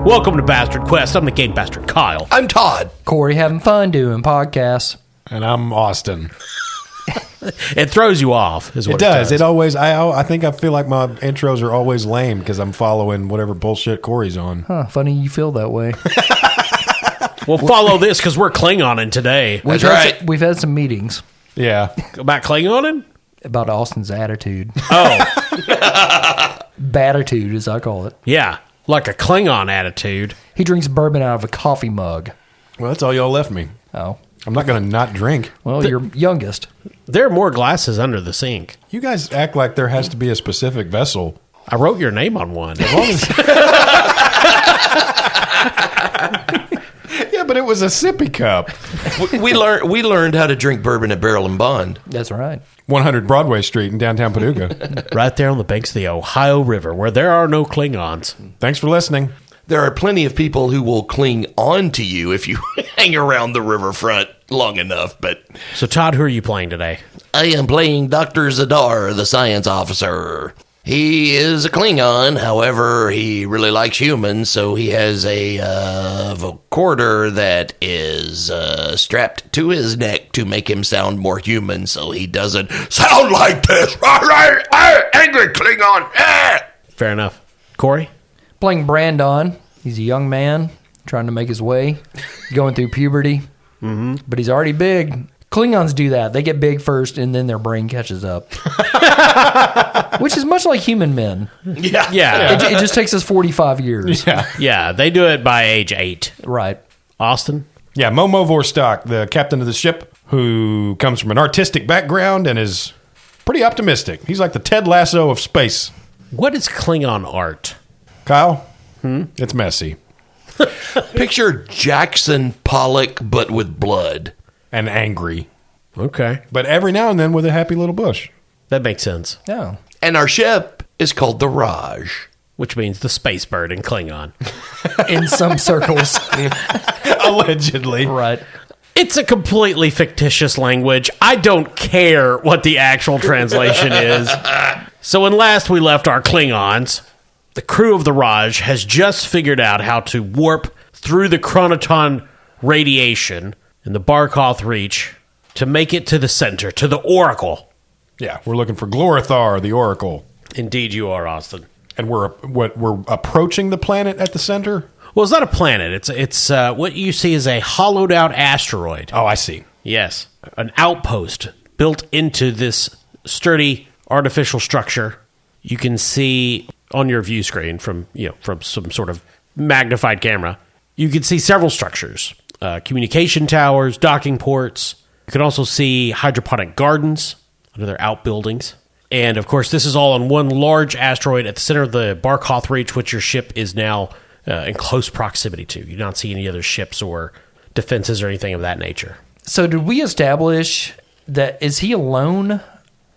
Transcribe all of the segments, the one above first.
Welcome to Bastard Quest. I'm the Game Bastard Kyle. I'm Todd. Corey having fun doing podcasts. And I'm Austin. It throws you off, is what It does. It always. I think I feel like my intros are always lame because I'm following whatever bullshit Corey's on. Huh, funny you feel that way. We'll follow this because we're Klingoning today. We've had some meetings Yeah. About Klingoning? about Austin's attitude. Oh, Batitude, as I call it. yeah. Like a Klingon attitude. He drinks bourbon out of a coffee mug. Well, that's all y'all left me. Oh. I'm not going to not drink. Well, you're youngest. There are more glasses under the sink. You guys act like there has to be a specific vessel. I wrote your name on one. As long as yeah, but it was a sippy cup. We learned how to drink bourbon at Barrel and Bond. That's right. 100 Broadway Street in downtown Paducah. Right there on the banks of the Ohio River, where there are no Klingons. Thanks for listening. There are plenty of people who will cling on to you if you hang around the riverfront long enough, but So, Todd, who are you playing today? I am playing Dr. Zadar, the science officer. He is a Klingon, however, he really likes humans, so he has a vocoder that is strapped to his neck to make him sound more human, so he doesn't sound like this. Angry Klingon! Fair enough. Corey? Playing Bran'don. He's a young man trying to make his way, going through puberty. Mm-hmm. But he's already big. Klingons do that. They get big first, and then their brain catches up. Which is much like human men. Yeah. It just takes us 45 years. Yeah, they do it by age 8. Right. Austin? Yeah, Momo Vorstock, the captain of the ship, who comes from an artistic background and is pretty optimistic. He's like the Ted Lasso of space. What is Klingon art? Kyle? It's messy. Picture Jackson Pollock, but with blood. And angry. Okay. But every now and then with a happy little bush. That makes sense. Yeah. And our ship is called the Raj. Which means the space bird in Klingon. In some circles. Allegedly. Right. It's a completely fictitious language. I don't care what the actual translation is. So when last we left our Klingons, the crew of the Raj has just figured out how to warp through the chronoton radiation in the KOTH Reach to make it to the center, to the Oracle. Yeah, we're looking for Glorithar, the Oracle. Indeed you are, Austin. And we're approaching the planet at the center? Well, it's not a planet. It's what you see is a hollowed out asteroid. Oh, I see. Yes, an outpost built into this sturdy artificial structure. You can see on your view screen from some sort of magnified camera. You can see several structures, communication towers, docking ports. You can also see hydroponic gardens under their outbuildings. And of course, this is all on one large asteroid at the center of the KOTH Reach, which your ship is now in close proximity to. You do not see any other ships or defenses or anything of that nature. So did we establish that, is he alone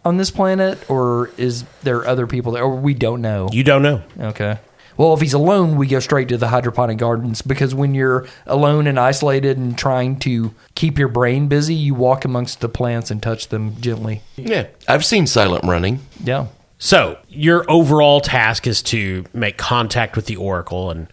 on this planet, or is there other people there, or we don't know? You don't know. Okay. Well, if he's alone, we go straight to the hydroponic gardens, because when you're alone and isolated and trying to keep your brain busy, you walk amongst the plants and touch them gently. Yeah, I've seen Silent Running. Yeah. So your overall task is to make contact with the Oracle and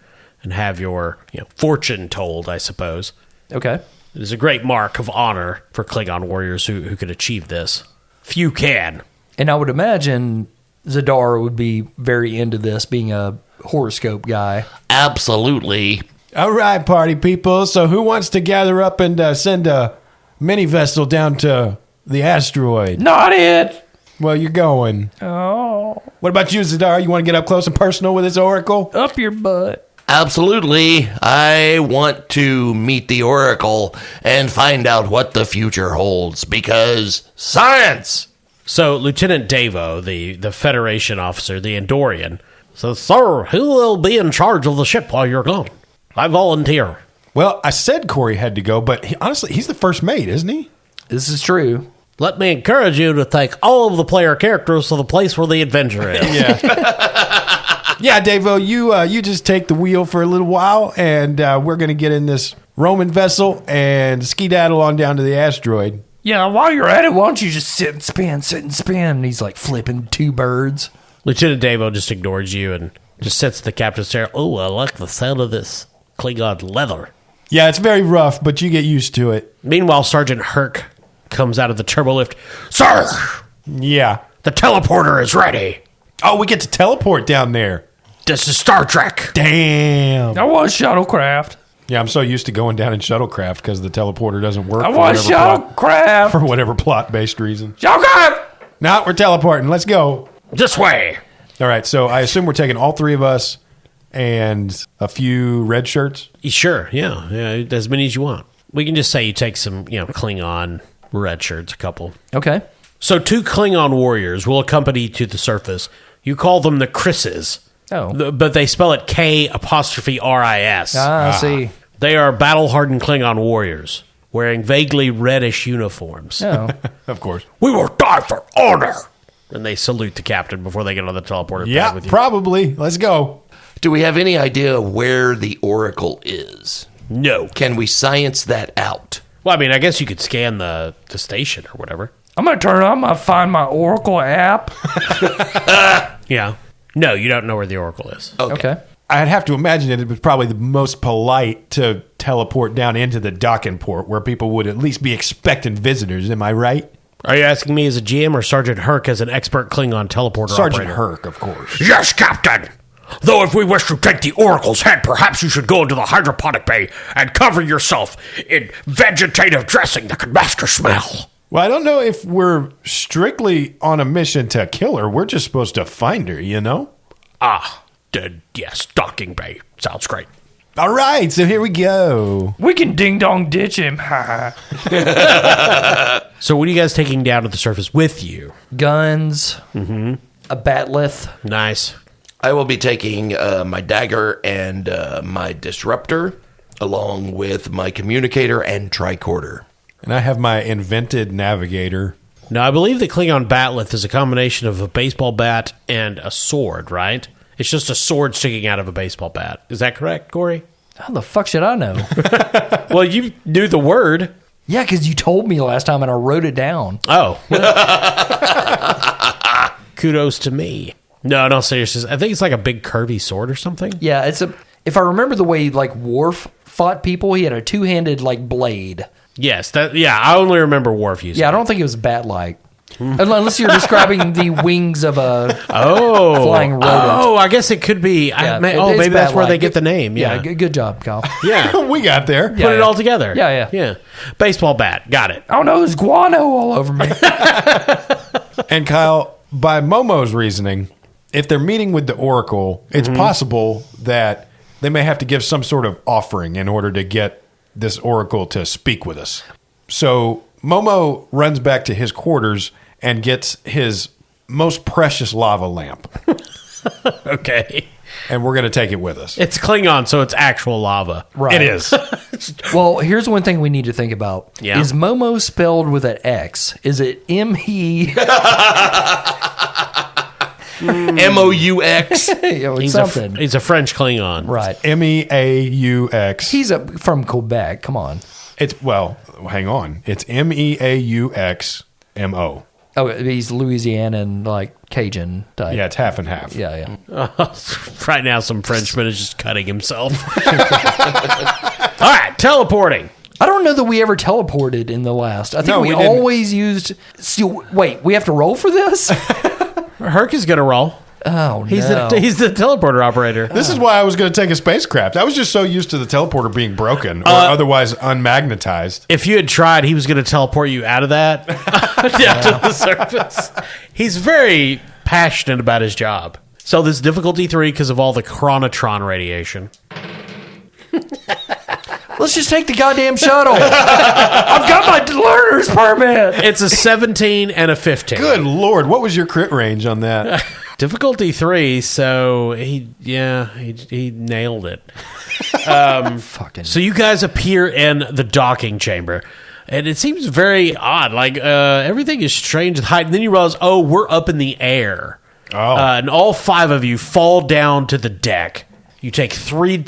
have your fortune told, I suppose. Okay. It is a great mark of honor for Klingon warriors who could achieve this. Few can. And I would imagine Zadar would be very into this, being a horoscope guy. Absolutely. All right, party people. So who wants to gather up and send a mini vessel down to the asteroid? Not it! Well, you're going. Oh. What about you, Zadar? You want to get up close and personal with this Oracle? Up your butt. Absolutely. I want to meet the Oracle and find out what the future holds, because science! So Lieutenant Davo, the Federation officer, the Andorian, says, "Sir, who will be in charge of the ship while you're gone? I volunteer." Well, I said Corey had to go, but honestly, he's the first mate, isn't he? This is true. Let me encourage you to take all of the player characters to the place where the adventure is. Yeah, Davo, you just take the wheel for a little while, and we're going to get in this Roman vessel and skedaddle on down to the asteroid. Yeah, while you're at it, why don't you just sit and spin? And he's like flipping two birds. Lieutenant Davo just ignores you and Just sits in the captain's chair. Oh, I like the sound of this Klingon leather. Yeah, it's very rough, but you get used to it. Meanwhile, Sergeant Herc comes out of the turbolift. Sir, Yeah. the teleporter is ready. Oh, we get to teleport down there. This is Star Trek. Damn. I want shuttlecraft. Yeah, I'm so used to going down in shuttlecraft because the teleporter doesn't work I want shuttlecraft. for whatever plot-based reason. Shuttlecraft. Now we're teleporting. Let's go. This way. All right, so I assume we're taking all three of us and a few red shirts. Sure, yeah, as many as you want. We can just say you take some, Klingon red shirts, a couple. Okay. So 2 Klingon warriors will accompany you to the surface. You call them the Chris's. Oh. But they spell it K''RIS. I see. They are battle-hardened Klingon warriors, wearing vaguely reddish uniforms. Oh. Of course. We will die for honor! And they salute the captain before they get on the teleporter Yeah, pad with you. probably. Let's go. Do we have any idea where the Oracle is? No. Can we science that out? Well, I mean, I guess you could scan the station or whatever. I'm going to turn it on. I'm going to find my Oracle app. Yeah. No, you don't know where the Oracle is. Okay. I'd have to imagine it was probably the most polite to teleport down into the docking port where people would at least be expecting visitors. Am I right? Are you asking me as a GM or Sergeant Herc as an expert Klingon teleporter Sergeant operator? Herc, of course. Yes, Captain. Though if we wish to take the Oracle's head, perhaps you should go into the hydroponic bay and cover yourself in vegetative dressing that could mask your smell. Well, I don't know if we're strictly on a mission to kill her. We're just supposed to find her, you know? Yes, docking bay. Sounds great. All right, so here we go. We can ding-dong ditch him. So what are you guys taking down to the surface with you? Guns. Mm-hmm. A batleth. Nice. I will be taking my dagger and my disruptor, along with my communicator and tricorder. And I have my invented navigator. Now, I believe the Klingon batleth is a combination of a baseball bat and a sword, right? It's just a sword sticking out of a baseball bat. Is that correct, Corey? How the fuck should I know? Well, you knew the word. Yeah, because you told me last time and I wrote it down. Oh. Kudos to me. No, seriously. I think it's like a big curvy sword or something. Yeah, if I remember the way like Worf fought people, he had a two-handed like blade. Yes, I only remember Worf using Yeah, I it. don't think it was bat-like. Unless you're describing the wings of a flying rodent. Oh, I guess it could be. Yeah, Maybe it's that's where bat-like. they get the name. Yeah. Good job, Kyle. Yeah. We got there. Put it all together. Yeah. Baseball bat. Got it. Oh no, there's guano all over me. And Kyle, by Momo's reasoning, if they're meeting with the Oracle, it's possible that they may have to give some sort of offering in order to get this Oracle to speak with us. So Momo runs back to his quarters and gets his most precious lava lamp. Okay. And we're going to take it with us. It's Klingon, so it's actual lava. Right. It is. Well, here's one thing we need to think about. Yeah. Is Momo spelled with an X? Is it M-E? MOUX. It's something. He's a French Klingon. Right. MEAUX. He's from Quebec. Come on. It's, well, hang on. It's MEAUXMO. Oh, he's Louisiana and like Cajun type. Yeah, it's half and half. Yeah. Right now, some Frenchman is just cutting himself. All right, teleporting. I don't know that we ever teleported in the last. I think No, we we didn't. always used. Wait, we have to roll for this? Herc is going to roll. Oh, He's no. he's the teleporter operator. This is why I was going to take a spacecraft. I was just so used to the teleporter being broken or otherwise unmagnetized. If you had tried, he was going to teleport you out of that down to the surface. He's very passionate about his job. So this is difficulty 3 because of all the chronotron radiation. Let's just take the goddamn shuttle. I've got my learner's permit. It's a 17 and a 15. Good Lord. What was your crit range on that? Difficulty 3, so he nailed it. Fucking. So you guys appear in the docking chamber, and it seems very odd. Like everything is strange with height, and then you realize, we're up in the air. And all 5 of you fall down to the deck. You take 3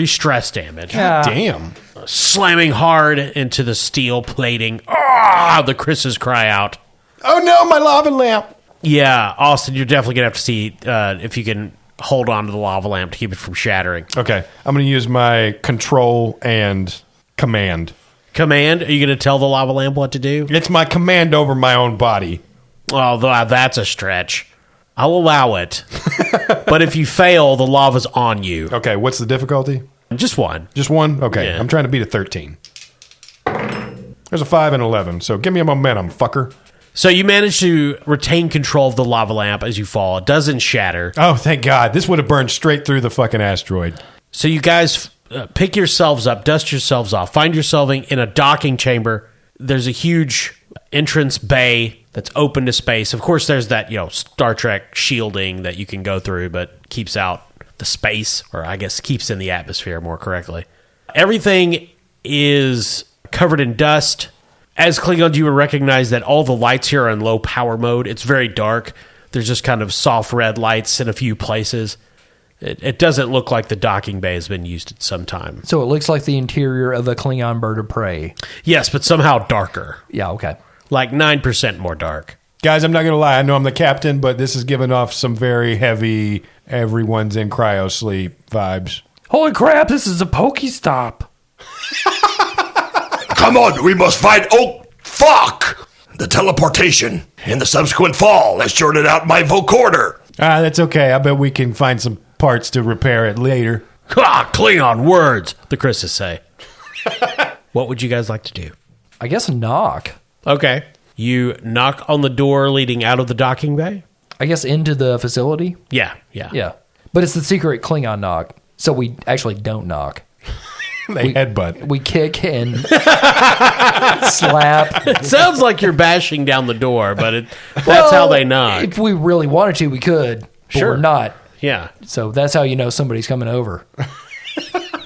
stress damage. Yeah. Damn. Slamming hard into the steel plating. Ah! The Chris's cry out. Oh no, my lava lamp. Yeah, Austin, you're definitely going to have to see if you can hold on to the lava lamp to keep it from shattering. Okay. I'm going to use my control and command. Command? Are you going to tell the lava lamp what to do? It's my command over my own body. Oh, that's a stretch. I'll allow it. But if you fail, the lava's on you. Okay. What's the difficulty? Just one. Just one? Okay. Yeah. I'm trying to beat a 13. There's a 5 and 11. So give me a momentum, fucker. So you manage to retain control of the lava lamp as you fall. It doesn't shatter. Oh, thank God. This would have burned straight through the fucking asteroid. So you guys pick yourselves up, dust yourselves off, find yourself in a docking chamber. There's a huge entrance bay that's open to space. Of course, there's that, Star Trek shielding that you can go through, but keeps out the space, or I guess keeps in the atmosphere more correctly. Everything is covered in dust. As Klingons, you would recognize that all the lights here are in low power mode. It's very dark. There's just kind of soft red lights in a few places. It doesn't look like the docking bay has been used at some time. So it looks like the interior of a Klingon bird of prey. Yes, but somehow darker. Yeah, okay. Like 9% more dark. Guys, I'm not going to lie. I know I'm the captain, but this is giving off some very heavy, everyone's in cryo sleep vibes. Holy crap, this is a Pokestop. Come on, we must find... Oh, fuck! The teleportation and the subsequent fall has shorted out my vocorder. That's okay. I bet we can find some parts to repair it later. Klingon words, the Chris's say. What would you guys like to do? I guess knock. Okay. You knock on the door leading out of the docking bay? I guess into the facility? Yeah. Yeah. But it's the secret Klingon knock, so we actually don't knock. They headbutt. We kick and slap. It sounds like you're bashing down the door, but that's how they knock. If we really wanted to, we could, but Sure. we're not. Yeah. So that's how you know somebody's coming over.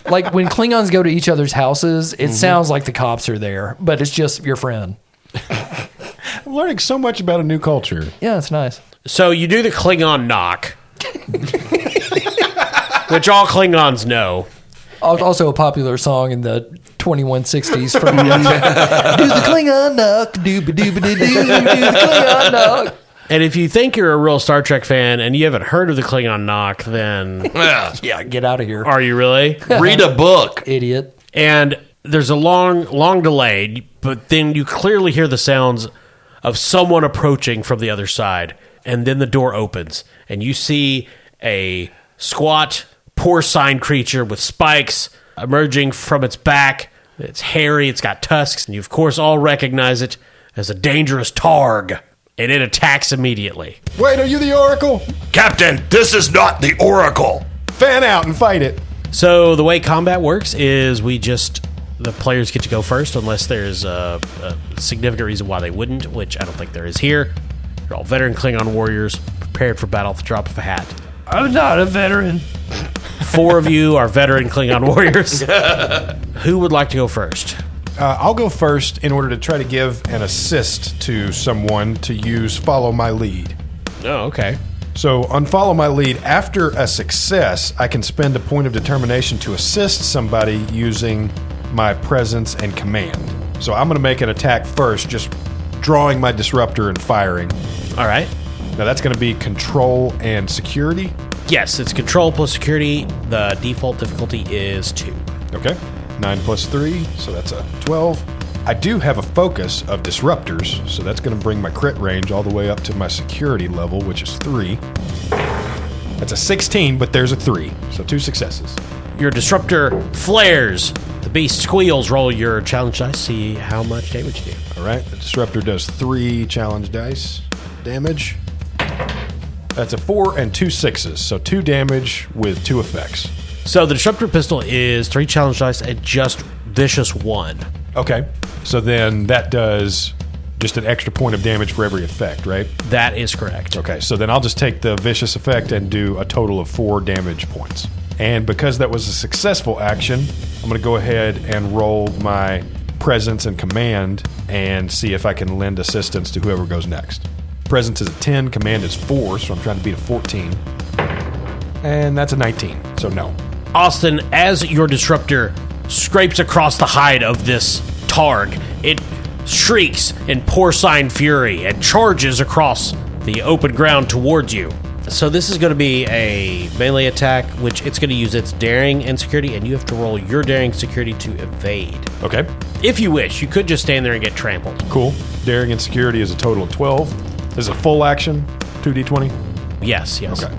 Like when Klingons go to each other's houses, it sounds like the cops are there, but it's just your friend. I'm learning so much about a new culture. Yeah, it's nice. So you do the Klingon knock, which all Klingons know. Also a popular song in the 2160s from do the Klingon knock, do-ba-doo-ba-doo-doo, do the Klingon knock. And if you think you're a real Star Trek fan and you haven't heard of the Klingon knock, then Yeah, get out of here. are you really? Read a book. Idiot. And there's a long delay, but then you clearly hear the sounds of someone approaching from the other side. And then the door opens, and you see a squat, porcine creature with spikes emerging from its back. It's hairy, it's got tusks, and you, of course, all recognize it as a dangerous targ. And it attacks immediately. Wait, are you the Oracle? Captain, this is not the Oracle. Fan out and fight it. So the way combat works is the players get to go first unless there's a significant reason why they wouldn't, which I don't think there is here. You're all veteran Klingon warriors, prepared for battle at the drop of a hat. I'm not a veteran. 4 of you are veteran Klingon warriors. Who would like to go first? I'll go first in order to try to give an assist to someone to use Follow My Lead. Oh, okay. So on Follow My Lead, after a success, I can spend a point of determination to assist somebody using my presence and command. So I'm going to make an attack first, just drawing my disruptor and firing. All right. Now that's going to be control and security. Yes, it's control plus security. The default difficulty is 2. Okay. 9 plus 3, so that's a 12. I do have a focus of disruptors, so that's going to bring my crit range all the way up to my security level, which is 3. That's a 16, but there's a 3, so 2 successes. Your disruptor flares. The beast squeals. Roll your challenge dice. See how much damage you do. All right, the disruptor does 3 challenge dice damage. That's a 4 and 2 6s, so 2 damage with 2 effects. So the disruptor pistol is 3 challenge dice at just vicious 1. Okay, so then that does just an extra point of damage for every effect, right? That is correct. Okay, so then I'll just take the vicious effect and do a total of 4 damage points. And because that was a successful action, I'm going to go ahead and roll my presence and command and see if I can lend assistance to whoever goes next. Presence is a 10, command is 4, so I'm trying to beat a 14. And that's a 19, so no. Austin, as your disruptor scrapes across the hide of this targ, it shrieks in porcine fury and charges across the open ground towards you. So this is going to be a melee attack, which it's going to use its daring and security, and you have to roll your daring security to evade. Okay. If you wish, you could just stand there and get trampled. Cool. Daring and security is a total of 12. This is a full action, 2d20. Yes. Okay.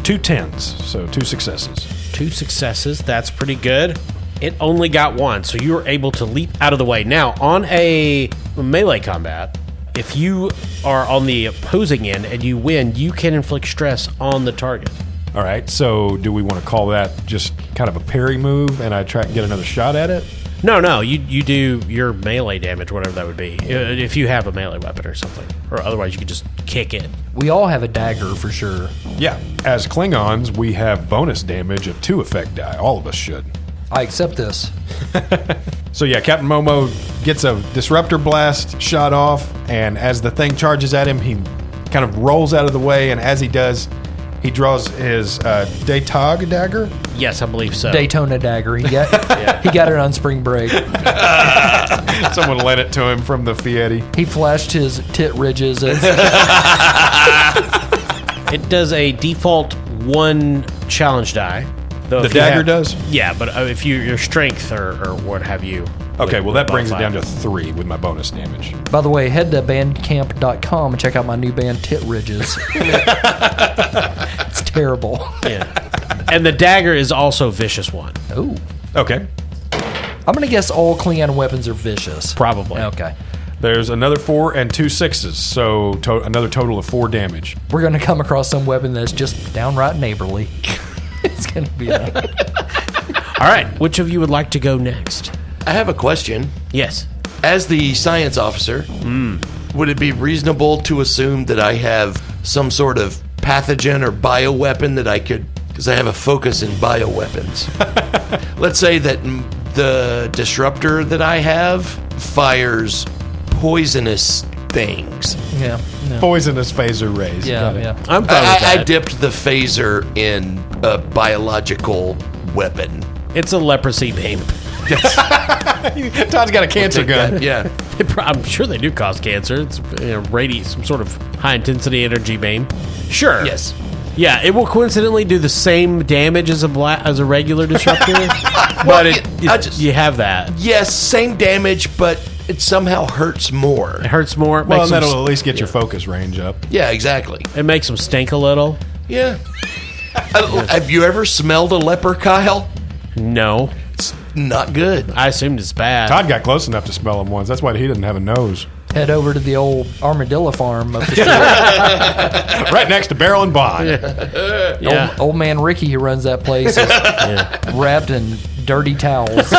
2 10s, so 2 successes. 2 successes. That's pretty good. It only got 1, so you were able to leap out of the way. Now, on a melee combat, if you are on the opposing end and you win, you can inflict stress on the target. All right, so do we want to call that just kind of a parry move and I try and get another shot at it? No, you do your melee damage, whatever that would be, if you have a melee weapon or something. Or otherwise, you could just kick it. We all have a dagger for sure. Yeah. As Klingons, we have bonus damage of 2 effect die. All of us should. I accept this. So yeah, Captain Momo gets a disruptor blast shot off, and as the thing charges at him, he kind of rolls out of the way, and as he does, he draws his Daytog dagger. Yes, I believe so. Daytona dagger. He got he got it on spring break. Someone lent it to him from the Fiat. He flashed his tit ridges. It does a default 1 challenge die. Though The if you dagger have- does? Yeah, but if your strength or what have you. Okay, well that brings it down to modified. 3 with my bonus damage. By the way, head to bandcamp.com and check out my new band, Tit Ridges. It's terrible. Yeah. And the dagger is also vicious 1. Oh. Okay. I'm going to guess all Klingon weapons are vicious. Probably. Okay. There's another 4 and 2 6s, so another total of 4 damage. We're going to come across some weapon that's just downright neighborly. It's going to be a... All right, which of you would like to go next? I have a question. Yes. As the science officer, would it be reasonable to assume that I have some sort of pathogen or bioweapon that I could, because I have a focus in bioweapons. Let's say that the disruptor that I have fires poisonous things. Yeah. No. Poisonous phaser rays. Yeah, Got it. yeah. I'm fine with I that. dipped the phaser in a biological weapon. It's a leprosy beam. Todd's got a cancer Take gun. that, yeah. I'm sure they do cause cancer. It's some sort of high intensity energy beam. Sure. Yes. Yeah, it will coincidentally do the same damage as a regular disruptor, but you have that. Yes, same damage, but it somehow hurts more. It hurts more. It Well, makes and them, that'll at least get your focus range up. Yeah, exactly. it makes them stink a little. Yeah. Have you ever smelled a leper, Kyle? No, It's not good. I assumed it's bad. Todd got close enough to smell him once. That's why he didn't have a nose. Head over to the old armadillo farm up the street. Right next to Barrel and Bond. Yeah. Old man Ricky who runs that place is wrapped in dirty towels.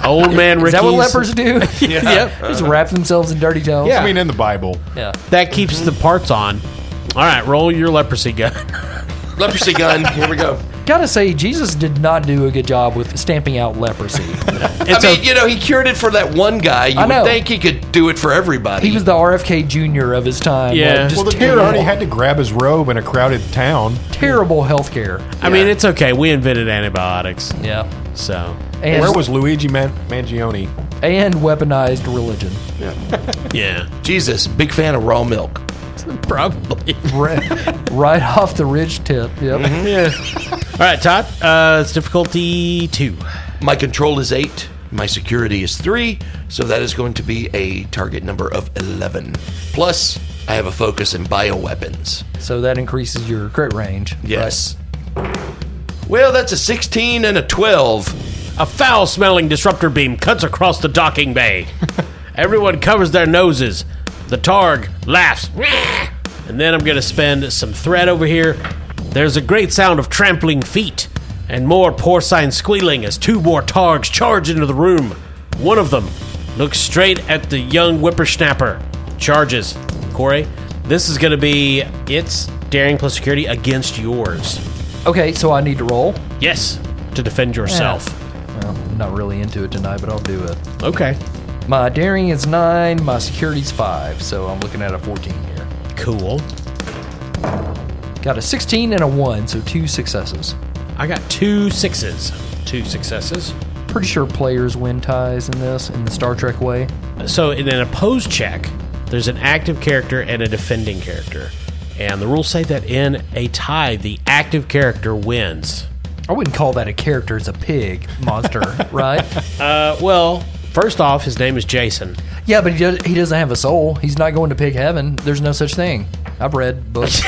Old man Is Ricky's. that what lepers do? Yep. Just wrap themselves in dirty towels? I mean, in the Bible. Yeah. That keeps the parts on. All right, roll your leprosy gun. Leprosy gun. Here we go. Gotta say, Jesus did not do a good job with stamping out leprosy. He cured it for that one guy. You I know. would think he could do it for everybody. He was the RFK Jr. of his time. Yeah. Like, just Well, the dude terrible, already had to grab his robe in a crowded town. terrible health care. I mean, it's okay. We invented antibiotics, Yeah. so And, Where was Luigi Mangione? and weaponized religion. yeah, Jesus, big fan of raw milk. probably. Right off the ridge tip. Yep. All right, Todd. It's difficulty 2. My control is 8. My security is 3. So that is going to be a target number of 11. Plus, I have a focus in bioweapons. So that increases your crit range. Yes. Well, that's a 16 and a 12. A foul-smelling disruptor beam cuts across the docking bay. Everyone covers their noses. The Targ laughs. And then I'm going to spend some threat over here. There's a great sound of trampling feet and more porcine squealing as 2 more Targs charge into the room. One of them looks straight at the young whippersnapper. Charges. Corey, this is going to be its daring plus security against yours. Okay, so I need to roll. Yes, to defend yourself. Well, I'm not really into it tonight, but I'll do it. Okay. My daring is 9, my security's 5, so I'm looking at a 14 here. Cool. Got a 16 and a 1, so 2 successes. I got 2 6s. 2 successes. Pretty sure players win ties in this, in the Star Trek way. So in an opposed check, there's an active character and a defending character. And the rules say that in a tie, the active character wins. I wouldn't call that a character. It's a pig monster, right? Well, first off, his name is Jason. Yeah, but he doesn't have a soul. He's not going to pig heaven. There's no such thing. I've read books.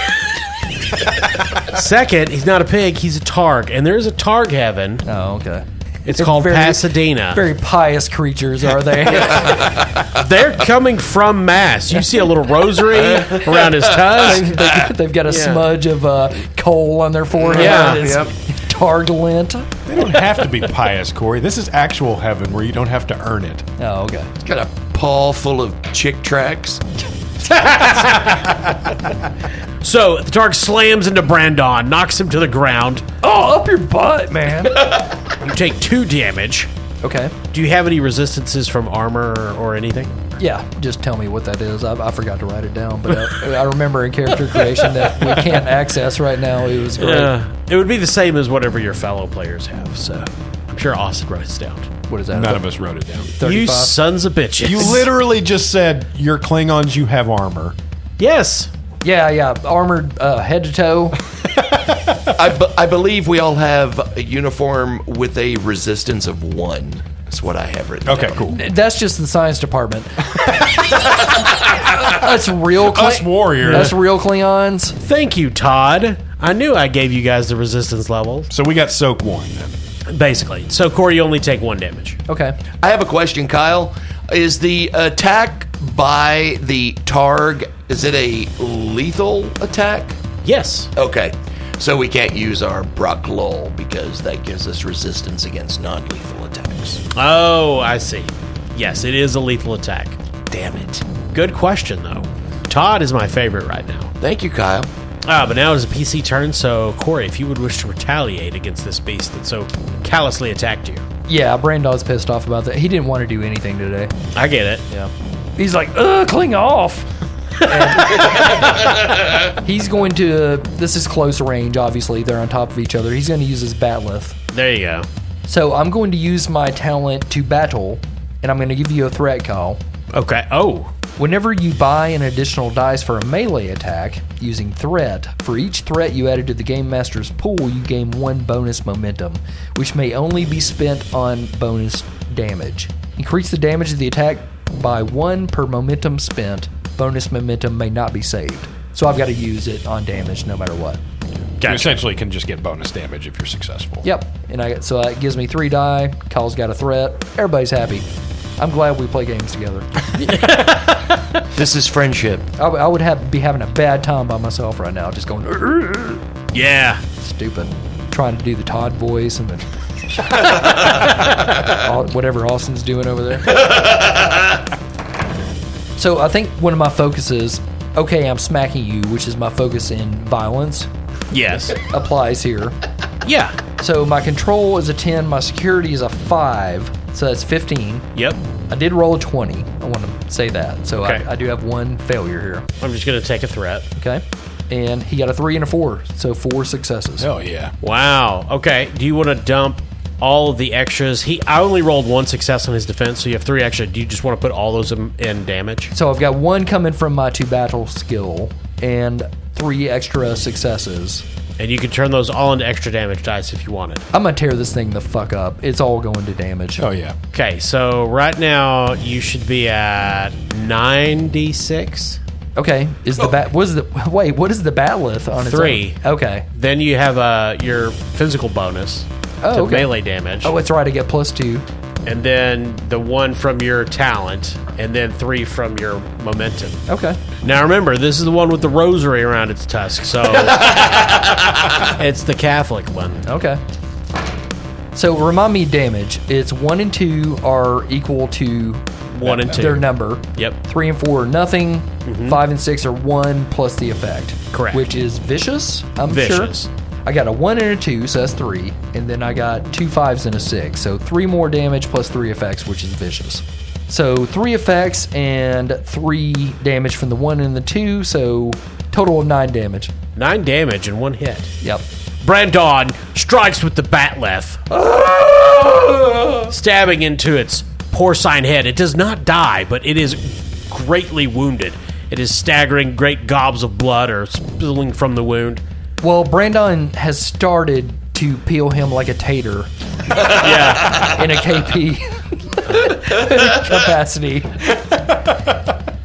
Second, he's not a pig, he's a targ. And there is a targ heaven. Oh, okay. It's called Pasadena. Very pious creatures, are they? They're coming from Mass. You see a little rosary around his tusk. They've got a smudge of coal on their forehead. Yeah. It's targ lint. They don't have to be pious, Corey. This is actual heaven where you don't have to earn it. Oh, okay. It's got a paw full of chick tracks. So the targ slams into Bran'don, knocks him to the ground. Oh, up your butt, man. You take 2 damage. Okay. Do you have any resistances from armor or anything? Yeah, just tell me what that is. I forgot to write it down, but I remember in character creation that we can't access right now. It was great. It would be the same as whatever your fellow players have, so I'm sure Austin wrote it down. What is that? None of us wrote it down. 35? You sons of bitches. You literally just said, you're Klingons, you have armor. Yes. Yeah. Armored head to toe. I believe we all have a uniform with a resistance of 1. That's what I have written. Okay, down. cool. That's just the science department. That's real Us warriors. That's real Klingons. Thank you, Todd. I knew I gave you guys the resistance level. So we got soak 1 then. Basically. So, Corey, you only take 1 damage. Okay. I have a question, Kyle. Is the attack by the targ, is it a lethal attack? Yes. Okay. So we can't use our Brock Lol because that gives us resistance against non-lethal attacks. Oh, I see. Yes, it is a lethal attack. Damn it. Good question, though. Todd is my favorite right now. Thank you, Kyle. But now it's a PC turn, so Corey, if you would wish to retaliate against this beast that so callously attacked you. Yeah, Bran'don's pissed off about that. He didn't want to do anything today. I get it. Yeah. He's like, cling off. And he's going to, this is close range, obviously. They're on top of each other. He's going to use his batleth. There you go. So I'm going to use my talent to battle, and I'm going to give you a threat, Kyle. Okay. Oh. Whenever you buy an additional dice for a melee attack using threat, for each threat you added to the Game Master's pool, you gain 1 bonus momentum, which may only be spent on bonus damage. Increase the damage of the attack by 1 per momentum spent. Bonus momentum may not be saved. So I've got to use it on damage no matter what. You essentially can just get bonus damage if you're successful. Yep. And so that gives me 3 die. Kyle's got a threat. Everybody's happy. I'm glad we play games together. This is friendship. I would be having a bad time by myself right now, just going, Yeah. stupid. Trying to do the Todd voice and whatever Austin's doing over there. So I think one of my focuses, okay, I'm smacking you, which is my focus in violence, Yes. applies here. Yeah. So my control is a 10, my security is a 5, so that's 15. Yep. I did roll a 20. I want to say that. So Okay. I do have 1 failure here. I'm just going to take a threat. Okay. And he got a 3 and a 4, so 4 successes. Hell yeah. Wow. Okay. Do you want to dump all of the extras? I only rolled 1 success on his defense, so you have 3 extra. Do you just want to put all those in damage? So I've got 1 coming from my 2 battle skill and 3 extra successes. And you can turn those all into extra damage dice if you wanted. I'm going to tear this thing the fuck up. It's all going to damage. Oh yeah. Okay, so right now you should be at 9d6. Okay. Is the what is the batleth on its 3. own? Okay. Then you have your physical bonus to okay. melee damage. Oh, it's right. I get +2. And then the 1 from your talent, and then 3 from your momentum. Okay. Now remember, this is the one with the rosary around its tusk, so it's the Catholic one. Okay. So remind me damage. It's 1 and 2 are equal to 1 and 2. their number. Yep. 3 and 4 are nothing. 5 and 6 are 1 plus the effect. Correct. Which is vicious, I'm Vicious. sure. I got a 1 and a 2, so that's 3. And then I got 2 5s and a 6. So 3 more damage plus 3 effects, which is vicious. So 3 effects and 3 damage from the 1 and the 2. So total of 9 damage. 9 damage in 1 hit. Yep. Bran'don strikes with the batleth, stabbing into its porcine head. It does not die, but it is greatly wounded. It is staggering. Great gobs of blood are spilling from the wound. Well, Bran'don has started to peel him like a tater Yeah. in a KP capacity.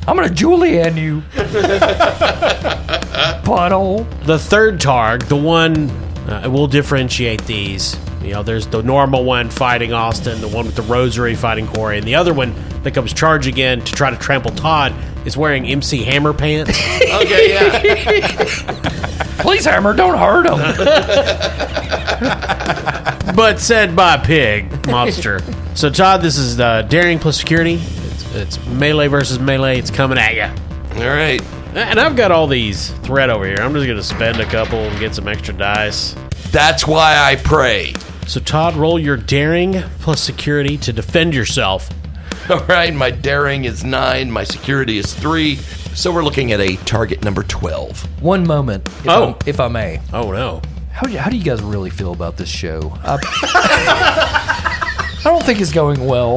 I'm going to julienne you. Butthole. The third targ, the one, we'll differentiate these. You know, there's the normal one fighting Austin, the one with the rosary fighting Corey, and the other one that comes charging in to try to trample Todd is wearing MC Hammer pants. Okay, yeah. Please, Hammer, don't hurt him. But said by a pig monster. So, Todd, this is daring plus security. It's melee versus melee. It's coming at you. All right. And I've got all these thread over here. I'm just going to spend a couple and get some extra dice. That's why I pray. So, Todd, roll your daring plus security to defend yourself. All right, my daring is 9, my security is 3, so we're looking at a target number 12. One moment, if I may. Oh, no. How do you guys really feel about this show? I don't think it's going well.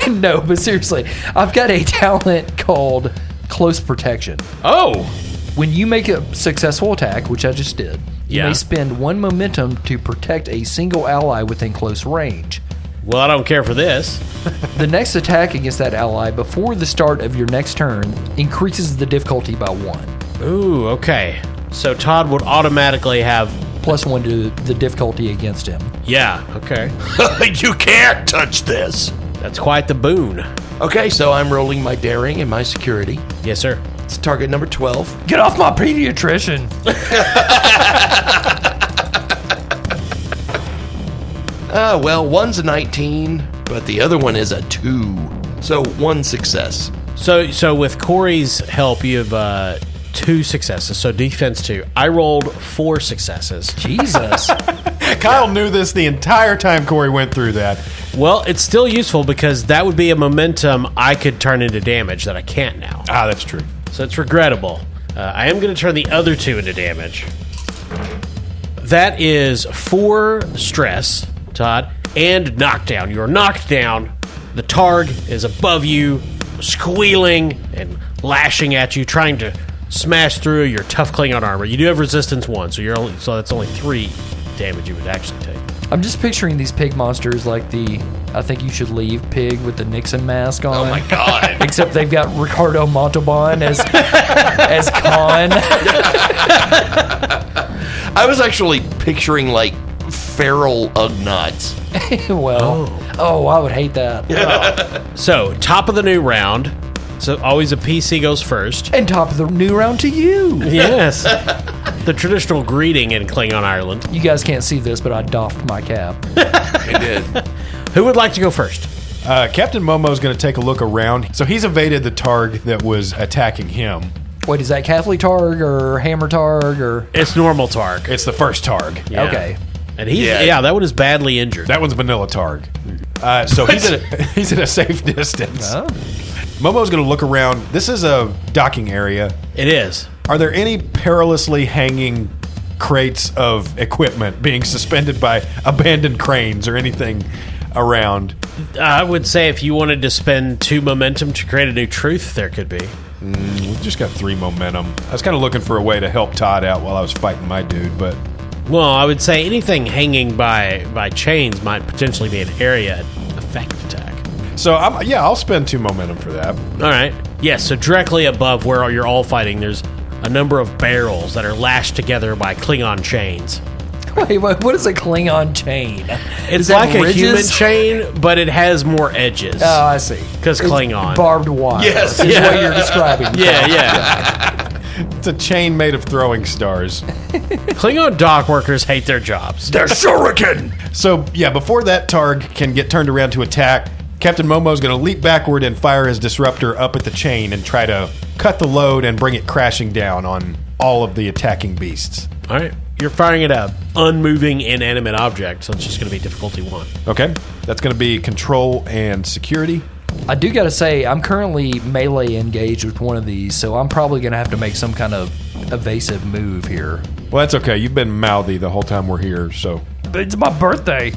No, but seriously, I've got a talent called Close Protection. Oh! When you make a successful attack, which I just did, you Yeah. may spend 1 momentum to protect a single ally within close range. Well, I don't care for this. The next attack against that ally before the start of your next turn increases the difficulty by 1. Ooh, okay. So Todd would automatically have... +1 to the difficulty against him. Yeah, okay. You can't touch this. That's quite the boon. Okay, so I'm rolling my daring and my security. Yes, sir. It's target number 12. Get off my pediatrician! Well, one's a 19, but the other one is a 2. So 1 success. So with Corey's help, you have 2 successes. So defense 2. I rolled 4 successes. Jesus. Kyle knew this the entire time Corey went through that. Well, it's still useful because that would be a momentum I could turn into damage that I can't now. Ah, that's true. So it's regrettable. I am going to turn the other 2 into damage. That is 4 stress, Todd, and knockdown. You are knocked down. The targ is above you, squealing and lashing at you, trying to smash through your tough Klingon armor. You do have resistance 1, so that's only 3 damage you would actually take. I'm just picturing these pig monsters like the I Think You Should Leave pig with the Nixon mask on. Oh my god. Except they've got Ricardo Montalban as Khan. I was actually picturing like feral Ugnaughts. Well, I would hate that. So, top of the new round. So, always a PC goes first. And top of the new round to you. Yes. The traditional greeting in Klingon Ireland. You guys can't see this, but I doffed my cap. I did. Who would like to go first? Captain Momo's going to take a look around. So he's evaded the targ that was attacking him. Wait, is that Catholic Targ or Hammer Targ or? It's normal targ. It's the first targ. Yeah. Okay. And that one is badly injured. That one's vanilla targ. So he's at a safe distance. Oh. Momo's going to look around. This is a docking area. It is. Are there any perilously hanging crates of equipment being suspended by abandoned cranes or anything around? I would say if you wanted to spend 2 momentum to create a new truth, there could be. We just got 3 momentum. I was kind of looking for a way to help Todd out while I was fighting my dude, but... Well, I would say anything hanging by chains might potentially be an area effect attack. So, I'll spend 2 momentum for that. All right. Yes, so directly above where you're all fighting, there's a number of barrels that are lashed together by Klingon chains. Wait, what is a Klingon chain? It's Is that like a ridges? human chain, but it has more edges. Oh, I see. 'Cause It's Klingon. Barbed wire. Yes. Is what you're describing. Yeah. It's a chain made of throwing stars. Klingon dock workers hate their jobs. They're shuriken. So, before that targ can get turned around to attack, Captain Momo's going to leap backward and fire his disruptor up at the chain and try to cut the load and bring it crashing down on all of the attacking beasts. All right. You're firing at a unmoving, inanimate object, so it's just going to be difficulty 1. Okay, that's going to be control and security. I do got to say, I'm currently melee engaged with one of these, so I'm probably going to have to make some kind of evasive move here. Well, that's okay. You've been mouthy the whole time we're here, so... It's my birthday.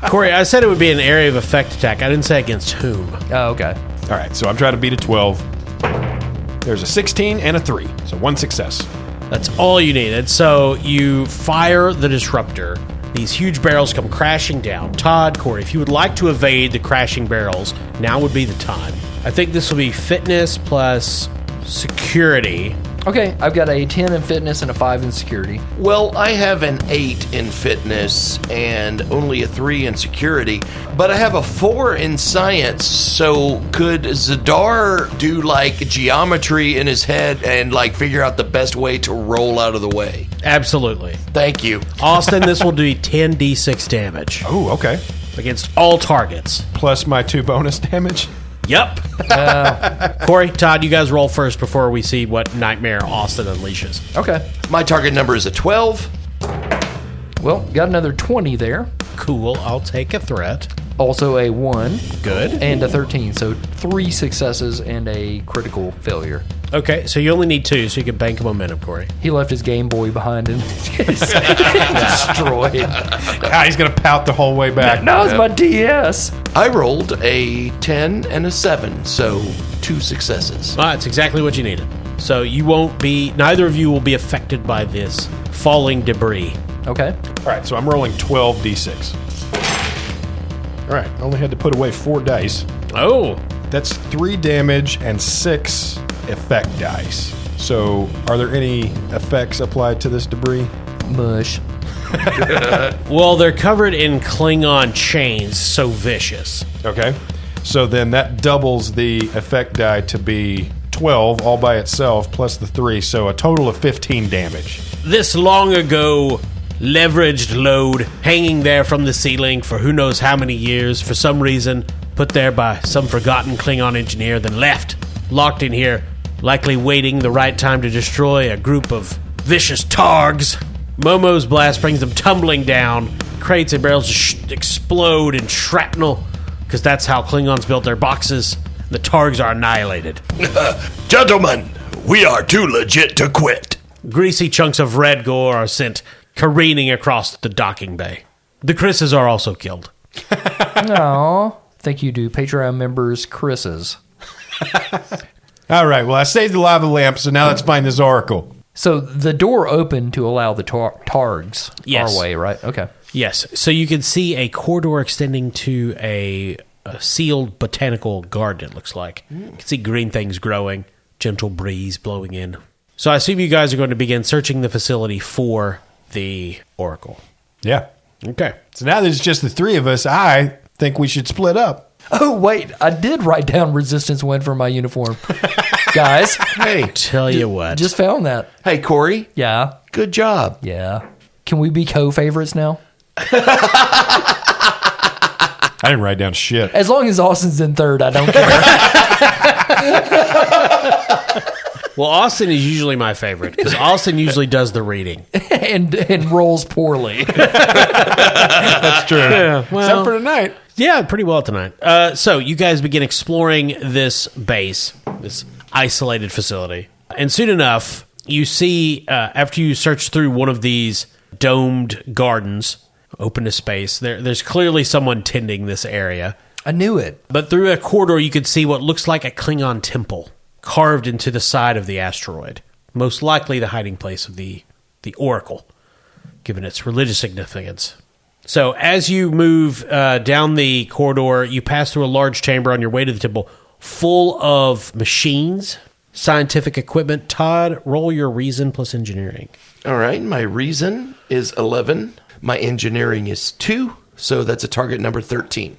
Corey, I said it would be an area of effect attack. I didn't say against whom. Oh, okay. All right, so I'm trying to beat a 12. There's a 16 and a 3. So 1 success. That's all you needed. So you fire the disruptor. These huge barrels come crashing down. Todd, Corey, if you would like to evade the crashing barrels, now would be the time. I think this will be fitness plus security. Okay, I've got a 10 in fitness and a 5 in security. Well, I have an 8 in fitness and only a 3 in security, but I have a 4 in science. So could Zadar do like geometry in his head and like figure out the best way to roll out of the way? Absolutely. Thank you. Austin, this will do 10d6 damage Oh, okay. against all targets. Plus my 2 bonus damage. Yep. Corey, Todd, you guys roll first before we see what nightmare Austin unleashes. Okay. My target number is a 12. Well, got another 20 there. Cool. I'll take a threat. Also a 1 Good. and a 13. So 3 successes and a critical failure. Okay, so you only need 2, so you can bank a momentum, Corey. He left his Game Boy behind and destroyed. He's going to pout the whole way back. Now it's my DS. I rolled a 10 and a 7, so 2 successes. That's exactly what you needed. So you won't be, neither of you will be affected by this falling debris. Okay. All right, so I'm rolling 12d6. All right, I only had to put away 4 dice. Oh, That's 3 damage and 6 effect dice. So, are there any effects applied to this debris? Mush. well, they're covered in Klingon chains, so vicious. Okay. So then that doubles the effect die to be 12 all by itself, plus the 3, so a total of 15 damage. This long ago leveraged load hanging there from the ceiling for who knows how many years, for some reason put there by some forgotten Klingon engineer, then left, locked in here, likely waiting the right time to destroy a group of vicious targs. Momo's blast brings them tumbling down. Crates and barrels just explode in shrapnel, because that's how Klingons built their boxes. The targs are annihilated. Gentlemen, we are too legit to quit. Greasy chunks of red gore are sent careening across the docking bay. The Chris's are also killed. No. Thank you to Patreon members, Chris's. All right, well, I saved the lava lamp, so now let's find this oracle. So the door opened to allow the targs Yes. our way, right? Okay. Yes, so you can see a corridor extending to a sealed botanical garden, it looks like. You can see green things growing, gentle breeze blowing in. So I assume you guys are going to begin searching the facility for the oracle. Yeah. Okay. So now that it's just the 3 of us, I think we should split up. Oh, wait. I did write down resistance win for my uniform. Guys. Hey, Tell you what. Just found that. hey, Corey, Yeah. good job. Yeah. Can we be co-favorites now? I didn't write down shit. As long as Austin's in third, I don't care. Well, Austin is usually my favorite, because Austin usually does the reading. and rolls poorly. That's true. Yeah, well, Except for tonight. Yeah, pretty well tonight. So you guys begin exploring this base, this isolated facility. And soon enough, you see, after you search through one of these domed gardens, open to space, there's clearly someone tending this area. I knew it. But through a corridor, you could see what looks like a Klingon temple carved into the side of the asteroid. Most likely the hiding place of the Oracle, given its religious significance. So as you move down the corridor, you pass through a large chamber on your way to the temple, full of machines, scientific equipment. Todd, roll your reason plus engineering. All right, my reason is 11. My engineering is 2, so that's a target number 13.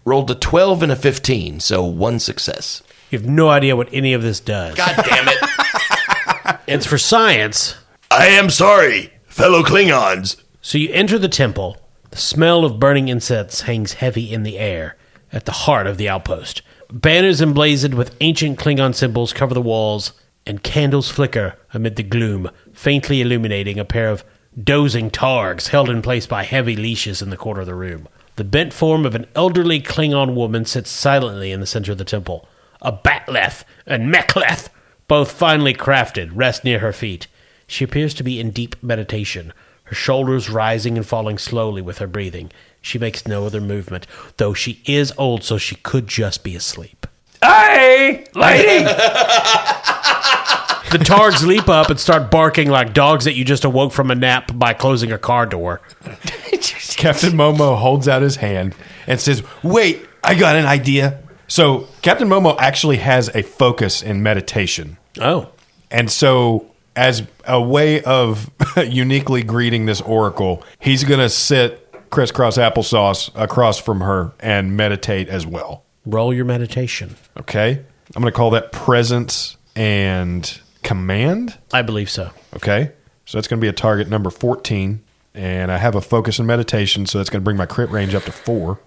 Rolled a 12 and a 15, so 1 success. You have no idea what any of this does. God damn it. It's for science. I am sorry, fellow Klingons. So you enter the temple. The smell of burning incense hangs heavy in the air at the heart of the outpost. Banners emblazoned with ancient Klingon symbols cover the walls, and candles flicker amid the gloom, faintly illuminating a pair of dozing targs held in place by heavy leashes in the corner of the room. The bent form of an elderly Klingon woman sits silently in the center of the temple. A batleth and mechleth, both finely crafted, rest near her feet. She appears to be in deep meditation, her shoulders rising and falling slowly with her breathing. She makes no other movement, though she is old, so she could just be asleep. Hey, lady! The Targs leap up and start barking like dogs that you just awoke from a nap by closing a car door. Captain Momo holds out his hand and says, wait, I got an idea. So Captain Momo actually has a focus in meditation. Oh. And so as a way of uniquely greeting this oracle, he's going to sit crisscross applesauce across from her and meditate as well. Roll your meditation. Okay? I'm going to call that presence and command. I believe so. Okay? So that's going to be a target number 14. And I have a focus and meditation, so that's going to bring my crit range up to 4.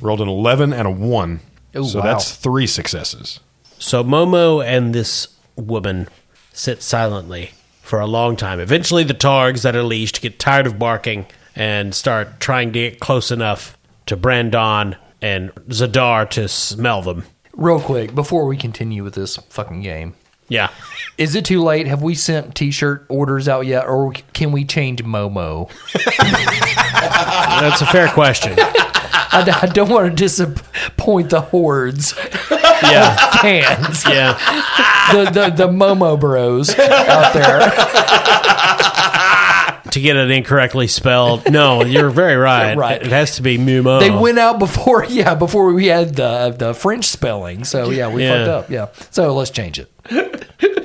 Rolled an 11 and a 1. Ooh, so wow. that's 3 successes. So Momo and this woman sit silently for a long time. Eventually the Targs that are leashed get tired of barking and start trying to get close enough to Bran'don and Zadar to smell them. Real quick, before we continue with this fucking game, Yeah. is it too late? Have we sent T-shirt orders out yet, or can we change Momo? That's a fair question. I don't want to disappoint the hordes Yeah. fans, Yeah. the Momo bros out there. To get it incorrectly spelled. No, you're very right. Right. It has to be Mumo. They went out before we had the French spelling. So we fucked up. Yeah. So let's change it.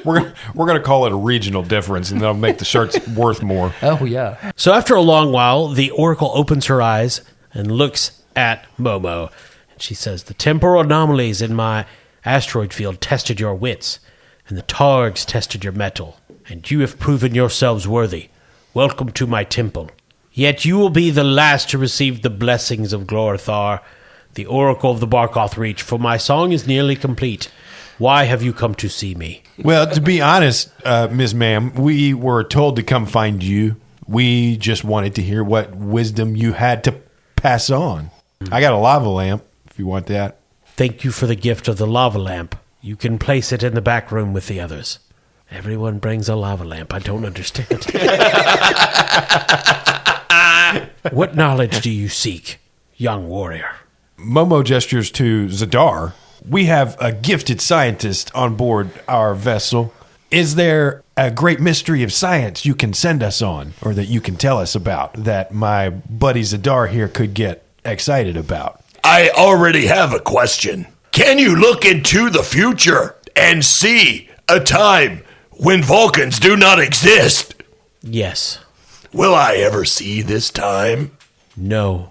We're going to call it a regional difference, and that'll make the shirts worth more. Oh yeah. So after a long while, the Oracle opens her eyes and looks at Momo. And she says, the temporal anomalies in my asteroid field tested your wits, and the Targs tested your mettle, and you have proven yourselves worthy. Welcome to my temple. Yet you will be the last to receive the blessings of Glorithar, the Oracle of the Barkoth Reach, for my song is nearly complete. Why have you come to see me? Well, to be honest, Miss Ma'am, we were told to come find you. We just wanted to hear what wisdom you had to pass on. I got a lava lamp, if you want that. Thank you for the gift of the lava lamp. You can place it in the back room with the others. Everyone brings a lava lamp. I don't understand. What knowledge do you seek, young warrior? Momo gestures to Zadar. We have a gifted scientist on board our vessel. Is there a great mystery of science you can send us on, or that you can tell us about, that my buddy Zadar here could get excited about? I already have a question. Can you look into the future and see a time when Vulcans do not exist? Yes. Will I ever see this time? No.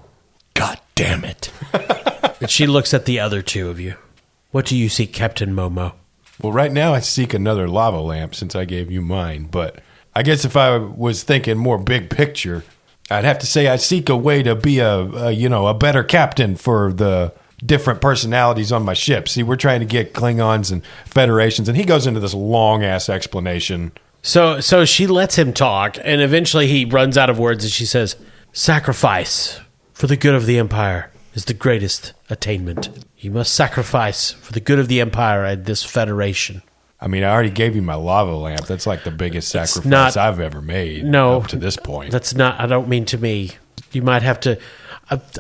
God damn it. And she looks at the other two of you. What do you seek, Captain Momo? Well, right now I seek another lava lamp since I gave you mine, but I guess if I was thinking more big picture, I'd have to say I seek a way to be a better captain for the different personalities on my ship. See, we're trying to get Klingons and Federations, and he goes into this long-ass explanation. So she lets him talk, and eventually he runs out of words, and she says, sacrifice for the good of the Empire is the greatest attainment. You must sacrifice for the good of the Empire and this Federation. I mean, I already gave you my lava lamp. That's like the biggest sacrifice I've ever made up to this point. That's not, I don't mean to me. You might have to,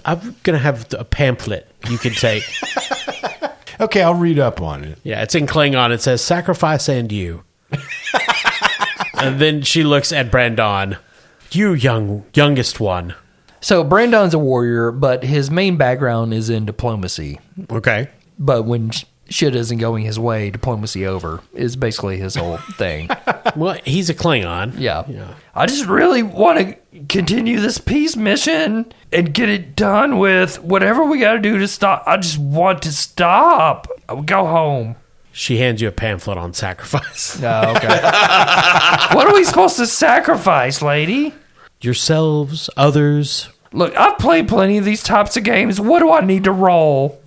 I'm going to have a pamphlet you can take. Okay, I'll read up on it. Yeah, it's in Klingon. It says, sacrifice and you. And then she looks at Bran'don. You youngest one. So Bran'don's a warrior, but his main background is in diplomacy. Okay. But when shit isn't going his way, diplomacy over is basically his whole thing. Well, he's a Klingon. Yeah. I just really want to continue this peace mission and get it done with whatever we got to do to stop. I just want to stop. I would go home. She hands you a pamphlet on sacrifice. Oh, okay. What are we supposed to sacrifice, lady? Yourselves, others. Look, I've played plenty of these types of games. What do I need to roll?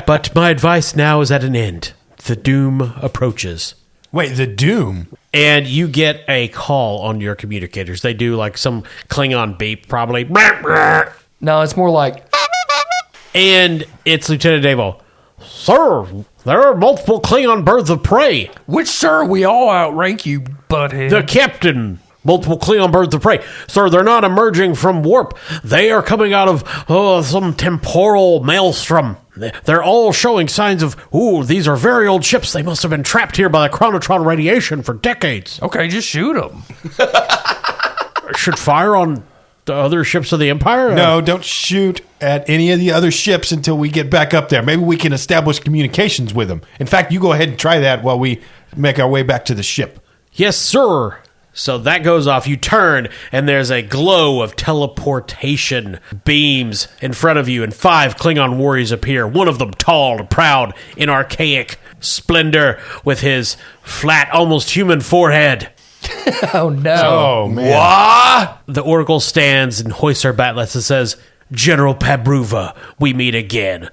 But my advice now is at an end. The doom approaches. Wait, the doom? And you get a call on your communicators. They do like some Klingon beep, probably. No, it's more like... And it's Lieutenant Davo. Sir, there are multiple Klingon birds of prey. Which, sir, we all outrank you, butthead. The captain. Multiple Klingon birds of prey. Sir, they're not emerging from warp. They are coming out of some temporal maelstrom. They're all showing signs of, these are very old ships. They must have been trapped here by the chronotron radiation for decades. Okay, just shoot them. Should fire on the other ships of the Empire? No, don't shoot at any of the other ships until we get back up there. Maybe we can establish communications with them. In fact, you go ahead and try that while we make our way back to the ship. Yes, sir. So that goes off. You turn, and there's a glow of teleportation beams in front of you, and 5 Klingon warriors appear. One of them tall and proud in archaic splendor with his flat, almost human forehead. Oh, no. Oh, man. What? The Oracle stands and hoists her batlets and says, General Pabruva, we meet again.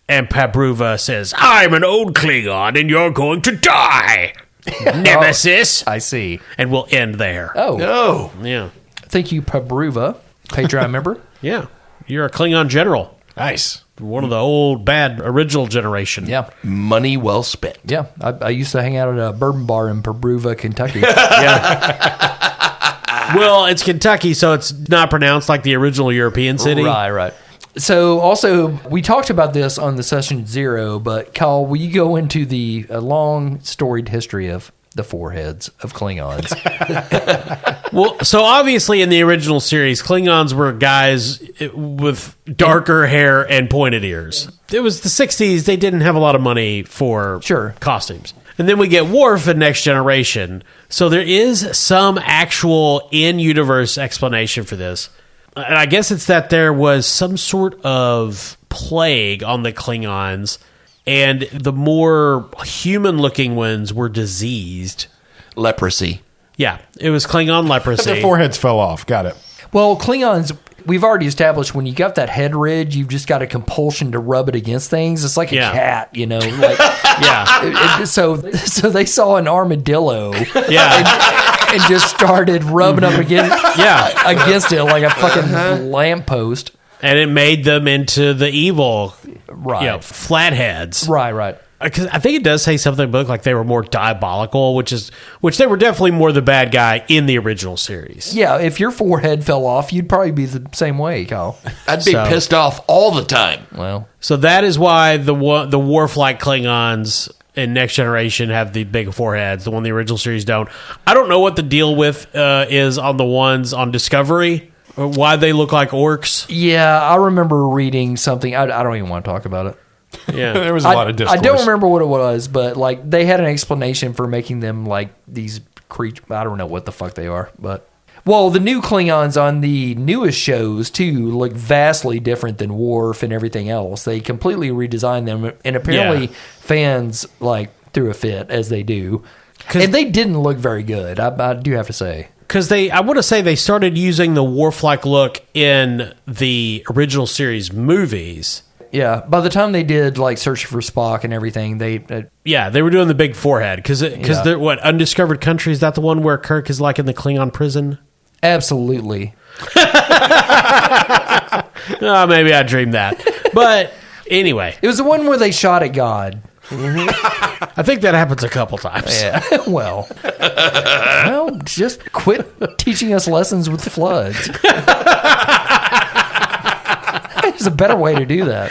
And Pabruva says, I'm an old Klingon, and you're going to die. Nemesis. I see. And we'll end there. Oh. No. Yeah. Thank you, Pabruva, Patreon member. Yeah. You're a Klingon general. Nice. One of the old, bad, original generation. Yeah. Money well spent. Yeah. I used to hang out at a bourbon bar in Pabruva, Kentucky. Yeah. Well, it's Kentucky, so it's not pronounced like the original European city. Right. So, also, we talked about this on the session 0, but Kyle, will you go into the long storied history of the foreheads of Klingons? Well, so obviously in the original series, Klingons were guys with darker hair and pointed ears. It was the 60s. They didn't have a lot of money for costumes. And then we get Worf in Next Generation. So there is some actual in-universe explanation for this. And I guess it's that there was some sort of plague on the Klingons, and the more human-looking ones were diseased. Leprosy. Yeah, it was Klingon leprosy. Their foreheads fell off. Got it. Well, Klingons, we've already established when you got that head ridge, you've just got a compulsion to rub it against things. It's like a cat, you know. Like, yeah. So they saw an armadillo. Yeah. And just started rubbing up against it like a fucking lamppost. And it made them into the evil, flatheads. Right. Because I think it does say something in the book like they were more diabolical, which they were definitely more the bad guy in the original series. Yeah, if your forehead fell off, you'd probably be the same way, Kyle. I'd be pissed off all the time. Well, so that is why the Worf-like Klingons in Next Generation have the big foreheads. The one in the original series don't. I don't know what the deal with is on the ones on Discovery. Why they look like orcs. Yeah, I remember reading something. I don't even want to talk about it. Yeah, there was a lot of discourse. I don't remember what it was, but like they had an explanation for making them like these creatures. I don't know what the fuck they are, but the new Klingons on the newest shows too look vastly different than Worf and everything else. They completely redesigned them, and apparently fans like threw a fit as they do, and they didn't look very good. I do have to say. Because I want to say they started using the Worf-like look in the original series movies. Yeah, by the time they did like Search for Spock and everything, they were doing the big forehead because they're what Undiscovered Country, is that the one where Kirk is like in the Klingon prison? Absolutely. Maybe I dreamed that, but anyway, it was the one where they shot at God. I think that happens a couple times. Yeah. Well, just quit teaching us lessons with floods. There's a better way to do that.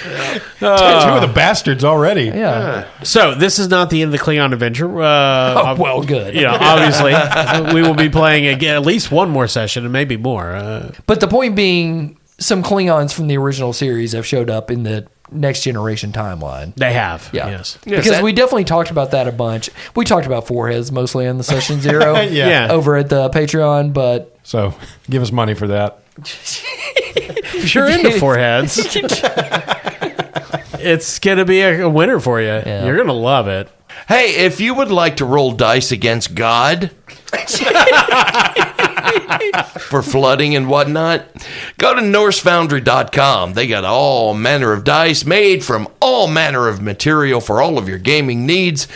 Two of the bastards already. Yeah. So this is not the end of the Klingon adventure. Well, good. Obviously, we will be playing again at least one more session and maybe more. But the point being, some Klingons from the original series have showed up in the Next Generation timeline. They have. Yeah. Yes. Because we definitely talked about that a bunch. We talked about foreheads mostly on the session 0 over at the Patreon, but so give us money for that. If you're into foreheads, it's going to be a winner for you. Yeah. You're going to love it. Hey, if you would like to roll dice against God for flooding and whatnot, go to NorseFoundry.com. They got all manner of dice made from all manner of material for all of your gaming needs.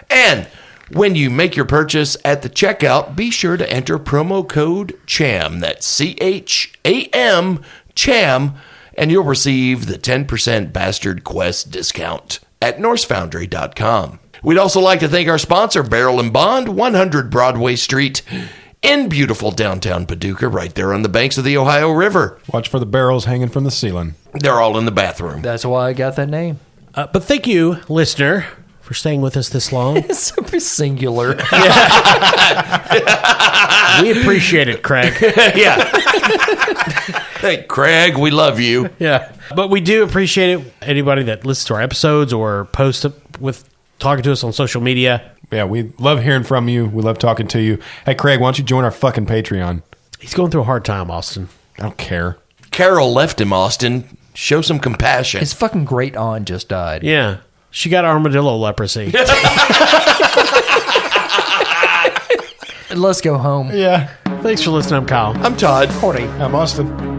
And when you make your purchase at the checkout, be sure to enter promo code CHAM. That's CHAM, CHAM, and you'll receive the 10% Bastard Quest discount at NorseFoundry.com. We'd also like to thank our sponsor, Barrel & Bond, 100 Broadway Street in beautiful downtown Paducah, right there on the banks of the Ohio River. Watch for the barrels hanging from the ceiling. They're all in the bathroom. that's why I got that name. But thank you, listener, for staying with us this long. It's so singular. We appreciate it, Craig. Yeah. Hey, Craig, we love you. Yeah. But we do appreciate it. Anybody that listens to our episodes or posts with talking to us on social media. Yeah, we love hearing from you. We love talking to you. Hey, Craig, why don't you join our fucking Patreon? He's going through a hard time, Austin. I don't care. Carol left him, Austin. Show some compassion. His fucking great aunt just died. Yeah. She got armadillo leprosy. Let's go home. Yeah. Thanks for listening. I'm Kyle. I'm Todd. Cordy. I'm Austin.